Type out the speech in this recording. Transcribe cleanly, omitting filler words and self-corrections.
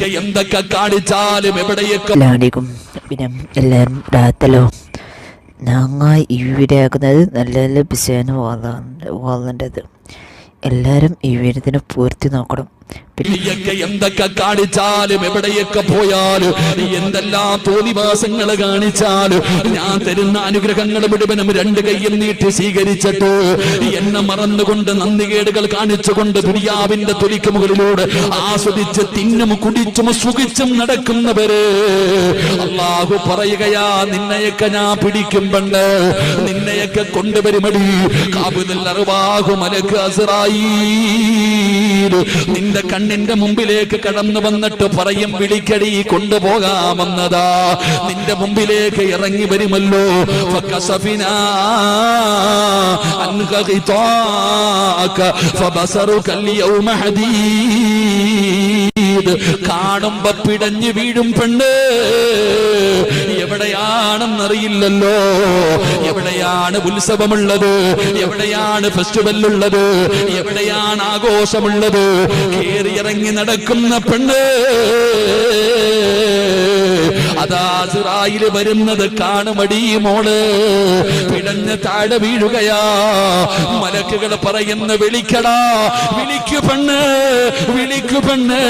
നീയൊക്കെ എന്തൊക്കെ കാണിച്ചാലും എവിടെയൊക്കെ പിന്നെ എല്ലാവരും രാത്തലോ ഞങ്ങൾ ഇവിടെയാക്കുന്നത് നല്ല നല്ല ബിസിയാണ് വാളേണ്ടത്. എല്ലാവരും ഈ വീരത്തിനെ പൂർത്തി നോക്കണം. നീയൊക്കെ എന്തൊക്കെ കാണിച്ചാലും എവിടെയൊക്കെ പോയാലും എന്തെല്ലാം തോന്നിവാസങ്ങൾ കാണിച്ചാലും ഞാൻ തരുന്ന അനുഗ്രഹങ്ങൾ മുഴുവനും രണ്ട് കൈയും നീട്ടി സ്വീകരിച്ചിട്ട് എന്നെ മറന്നുകൊണ്ട് നന്ദികേടുകൾ കാണിച്ചുകൊണ്ട് ദുനിയാവിന്റെ തൊലിക്ക് മുകളിലൂടെ ആസ്വദിച്ച് തിന്നും കുടിച്ചും സുഖിച്ചും നടക്കുന്നവര് അല്ലാഹു പറയുകയാ, നിന്നെയൊക്കെ ഞാൻ പിടിക്കും പണ്ട്, നിന്നെയൊക്കെ കൊണ്ടുവരുമടി കാബുൽ അർവാഹു മലക്ക് അസ്റായീൽ നിന്റെ കണ്ണിന്റെ മുമ്പിലേക്ക് കടന്നു വന്നിട്ട് പറയും, വിളിക്കടി കൊണ്ടുപോകാമെന്നതാ. നിന്റെ മുമ്പിലേക്ക് ഇറങ്ങി വരുമല്ലോ. ഫകസഫിനാ അൻക ഖിതാക ഫബസറുക അൽയൗമ ഹദീദ്. കാണുമ്പോ പിടഞ്ഞു വീഴും പെണ്ണ്. എവിടെയാണെന്നറിയില്ലല്ലോ. എവിടെയാണ് ഉത്സവമുള്ളത്, എവിടെയാണ് ഫെസ്റ്റിവൽ ഉള്ളത്, എവിടെയാണ് ആഘോഷമുള്ളത്? കേറിയിറങ്ങി നടക്കുന്ന പെണ്ണ് അതാ ഇസ്രായേൽ വരുന്നത് കാണുമടി മോള്. പിടഞ്ഞ് താഴെ വീഴുകയാ. മലക്കുകൾ പറയുന്ന, വിളിക്കടാ, വിളിക്കു പെണ്ണ്, വിളിക്കു പെണ്ണ്.